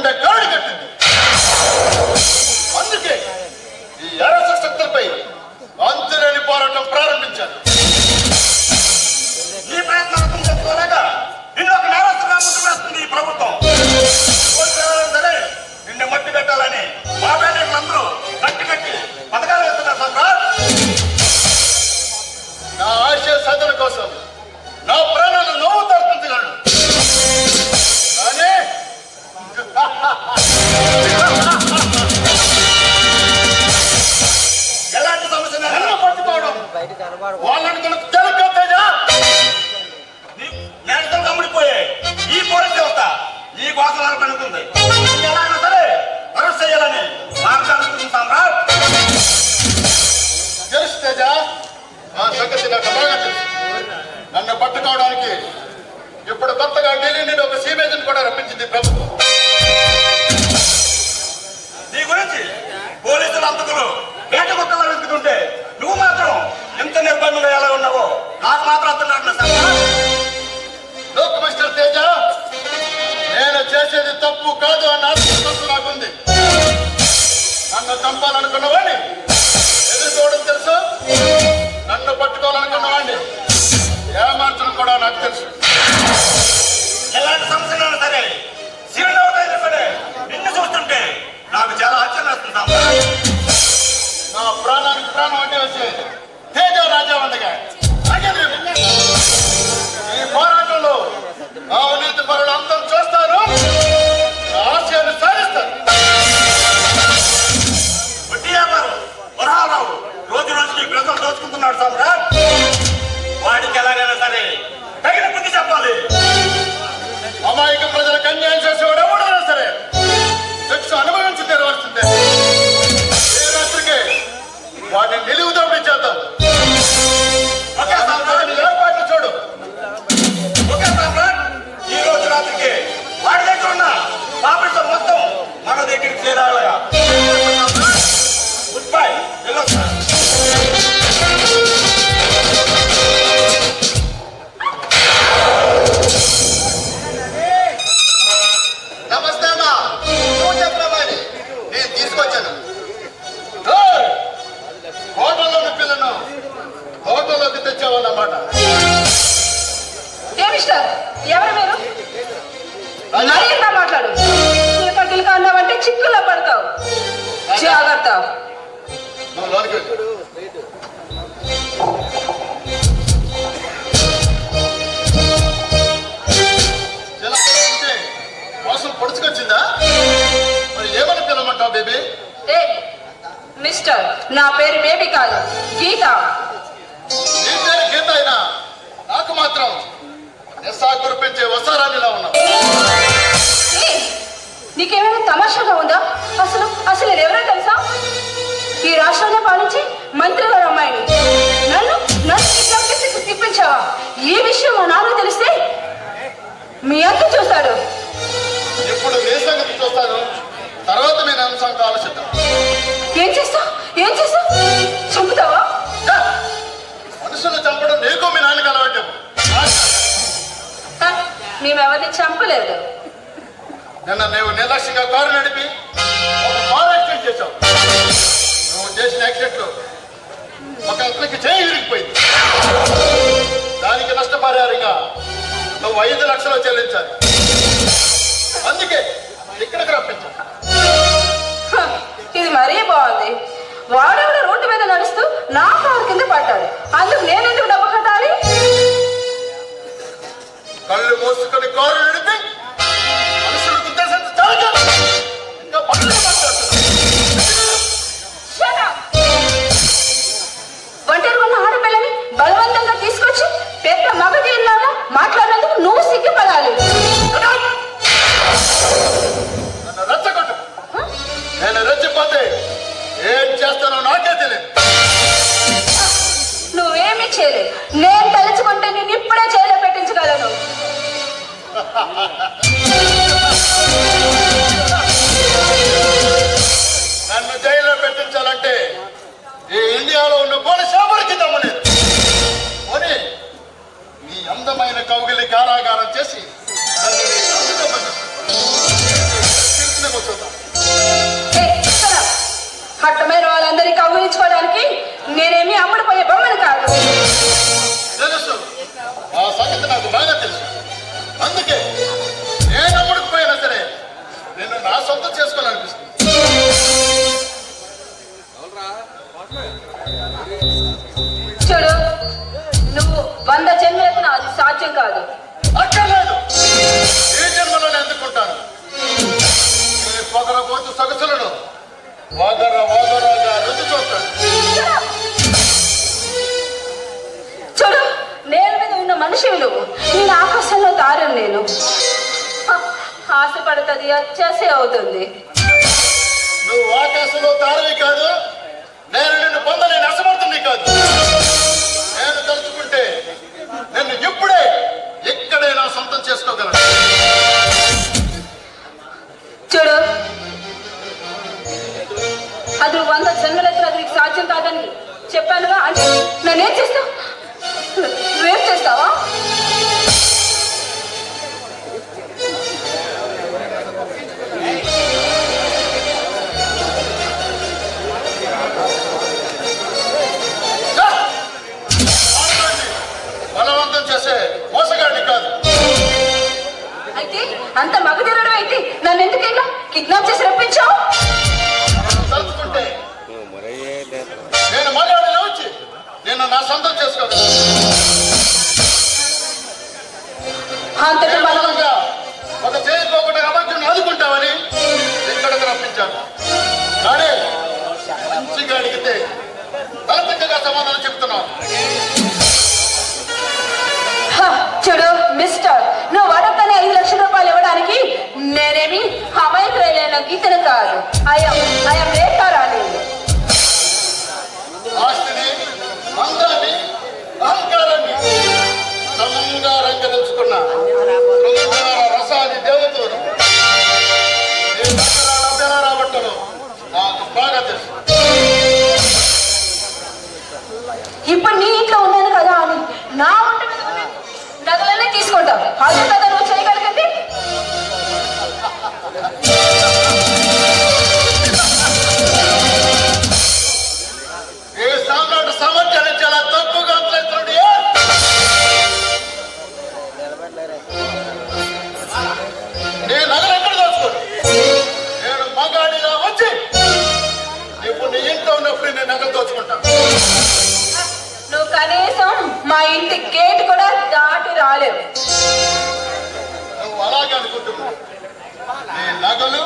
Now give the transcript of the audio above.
గుండె గాడి కట్టింది. అందుకే ఈ అరస శక్తులపై అంతులేని పోరాటం ప్రారంభించారు. ఈ ప్రయత్నం అర్థం చేసుకోలేక నిన్ను ఒక నేరస్తుగా ముట్టువేస్తుంది ఈ ప్రభుత్వం. సరే నిన్ను మట్టి పెట్టాలని మా పేదలందరూ కట్టి పథకాలు వేస్తున్నారు సర్కార్. నా ఆశయ సాధన కోసం నా ప్రాణాలను నవ్వు తర్పించగలను. కానీ ఎలాంటి సమస్య పట్టుకోవడం వాళ్ళని మనకు తెలుగుతుందా? నేరస్తులు కమ్ముడిపోయాయి. ఈ పోలీస్ వ్యవస్థ ఈ కోసలాలు పడుతుంది. ఎలాగైనా సరే అరెస్ట్ చేయాలని మార్గాలు సామ్రాట్. తెలుసు తేజ, ఆ సంగతి నాకు బాగా తెలుసు. నన్ను పట్టుకోవడానికి ఇప్పుడు కొత్తగా ఢిల్లీ నుండి ఒక సీమేజన్ కూడా రప్పించింది ప్రభుత్వం. నీ గురించి పోలీసులు అంతకులు వేట కుక్కలు వెతుకుతుంటే నువ్వు మాత్రం ఎంత నిర్బంధంగా ఎలా ఉన్నావో నాకు మాత్రం అర్థం కావట్లేదు సార్. లోక్ మిస్టర్ తేజ, నేను చేసేది తప్పు కాదు అన్న ఆత్మవిశ్వాసం నాకుంది. నన్ను చంపాలనుకున్నవాడిని ఎదుర్కోవడం తెలుసు. నన్ను పట్టుకోవాలనుకున్నవాడిని ఏమార్చడం కూడా నాకు తెలుసు. ఎలాంటి సమస్యలైనా సరే శివుడు సరే నిన్ను చూస్తుంటే నాకు చాలా ఆశ్చర్యం వేస్తుంది. నా ప్రాణానికి ప్రాణం అంటే వచ్చే తేజ రాజా వందగా ఈ పోరాటంలో అవినీతి పరులు అంతం చూస్తారు, ఆశయాన్ని సాధిస్తారు. వడ్డీ వ్యాపారం వరహారావు రోజు రోజుకి ప్రజలు దోచుకుంటున్నాడు సామ్రాట్. వాడికి ఎలాగైనా సరే తగిన బుద్ధి చెప్పాలి. అమాయక ప్రజలకు అన్యాయం చేసేవాడు ఎవడైనా సరే శిక్ష అనుభవించి తెరవలసిందే. ఏ రాత్రికి వాడిని నిలువుదోపిడి చేద్దాం. ఏర్పాట్లు చూడు. ఓకే సామ్రాట్, ఈ రోజు రాత్రికి వాడి దగ్గర ఉన్న పాపిసం మొత్తం మన దగ్గరికి చేరాలగా. Good bye. వెళ్ళొస్తా. నమస్తే అమ్మా. నువ్వు చెప్పరామని నేను తీసుకొచ్చాను. హోటల్లోని పిల్లను హోటల్లోకి తెచ్చావన్నమాట. ఎవరు మీరు? మరింత మాట్లాడు. గిలక అన్నావంటే చిక్కులో పడతావు. జాగ్రత్త. నువ్వు లోనికి వెళ్ళు. మోసం పొడుచుకొచ్చిందా? మరి ఏమని పిలవమంటావు బేబీ? మిస్టర్, నా పేరు బేబీ కాదు, గీత. నీ పేరు గీత అయినా నాకు మాత్రం నిస్సా కురిపించే వసారానిలా ఉన్నావు. నీకేమైనా తమాషాగా ఉందా? అసలు నేనెవరో తెలుసా? ఈ రాష్ట్రాన్ని పాలించి మంత్రి గారు అమ్మాయిని. నన్ను తిప్పించావా? ఈ విషయం మా నాన్న తెలిస్తే మీ అంత చూస్తాడు. ఇప్పుడు నీ సంగతి చూస్తాను, తర్వాత మీ అంశంతో ఆలోచిద్దాం. ఏం చేస్తా చంపుతావా? మనుషులు చంపడం నీకు మీ నాన్నకి అలవాటు. మేమెవరిని చంపలేదు. నిన్న నువ్వు నిర్లక్ష్యంగా కారు నడిపి ఒక కారు యాక్సిడెంట్ చేశావు. నువ్వు చేసిన యాక్సిడెంట్ ఒక అతనికి చేయి విరిగిపోయింది. దానికి నష్టపరిహారంగా నువ్వు 5 లక్షలు చెల్లించాలి. అందుకే ఇక్కడికి రప్పించాను. ఇది మరీ బాగుంది. వాడెవడ రోడ్డు మీద నడుస్తూ నా కారు కింద పడ్డాడు. అందుకు నేనెందుకు డబ్బు కట్టాలి? కళ్ళు మూసుకొని కారు నడిపి మనుషులకు ఇంకా పనులు ఒంటరి ఉన్న ఆడపిల్లని బలవంతంగా తీసుకొచ్చి పెద్ద మగజీలాగా మాట్లాడినందుకు నువ్వు సిగ్గుపడాలి. నన్ను రెచ్చగొట్టు. నేను రెచ్చిపోతే ఏం చేస్తానో నాకే తెలియదు. నువ్వేమీ చేయలేదు. నేను తలుచుకుంటే నేను ఇప్పుడే జైల్లో పెట్టించగలను. నన్ను జైల్లో పెట్టించాలంటే ఈ ఇండియాలో ఉన్న పోలీసు ఎవరికి దమ్మలేదు. పోనీ నీ అందమైన కౌగిలి కారాగారం చేసి తెచ్చుకోవడానికి నేనేమి అమ్ముడుపోయే బొమ్మను కాదు. తెలుసు, ఆ సంగతి నాకు బాగా తెలుసు. అందుకే నేను అమ్ముడుకుపోయినా సరే నేను నా సొంతం చేసుకోవాలనిపిస్తుంది. చూడు, నువ్వు 100 జన్మలకు అది సాధ్యం కాదు. అక్కర్లేదు, ఈ జన్మలో ఎందుకుంటాను. ఈ పొగరబోతు సొగసులను వగరగా రుచి చూస్తాను. చూడు, నేల మీద ఉన్న మనిషివి నువ్వు, నేను ఆకాశంలో తారను. నేను ఆశపడుతుంది వచ్చేసే అవుతుంది. నువ్వు ఆకాశంలో తారవి కాదు, నేను నిన్ను పొందలేని అసమర్థుని కాదు. నేను తలుచుకుంటే నిన్ను ఇప్పుడే ఇక్కడే నా సొంతం చేసుకోగలను. చూడు, అది 100 జన్మలైతే అది నీకు సాధ్యం కాదని చెప్పానుగా. అంటే నన్నేం చేస్తావు? రేపు చేస్తావా? బలవంతం చేసే మోసగాడిని కాదు. అయితే అంత మగధీరుడు అయితే నన్ను ఎందుకైనా కిడ్నాప్ చేసి రప్పించావు? తలుచుకుంటే నేను మగాడిలో వచ్చి నేను నా సొంతం చేసుకోగలను. అంతటి బలం బలంగా ఒక చేయకోకుండా అబద్ధం ఆదుకుంటావని ఇక్కడికి రప్పించాను. కానీ మంచిగా అడిగితే తలతిక్కగా సమాధానం చెప్తున్నాను. చూడు మిస్టర్, నువ్వు అడగనే 5 లక్షల రూపాయలు ఇవ్వడానికి నేనేమి అమాయకులైన గీతను కాదు. ఐఎమ్ రేఖారాణి. ఆస్తిని, అందాన్ని, అహంకారాన్ని సమంగా రంగరించుకున్న శృంగార రసాది దేవతలు రాబట్టలు నాకు బాగా తెలుసు. ఇప్పుడు నీ ఇంట్లో ఉన్నాను కదా అని నా వంట నగలన్నీ తీసుకుంటావు. అది కదా నువ్వు చేయగలిగింది. ఏ సామ్రాట్ సామర్థ్యాన్ని చాలా తక్కువగా అంచలేస్తున్నాడు. నేను నగలు ఎక్కడ దాచుకోను. నేను మగాడిగా వచ్చి ఇప్పుడు నీ ఇంట్లో ఉన్నప్పుడు నేను నగలు దోచుకుంటాను. నువ్వు కనీసం మా ఇంటి గేట్ కూడా దాటి రాలేవు. నువ్వు అలాగే అనుకుంటున్నావు. నీ నగలు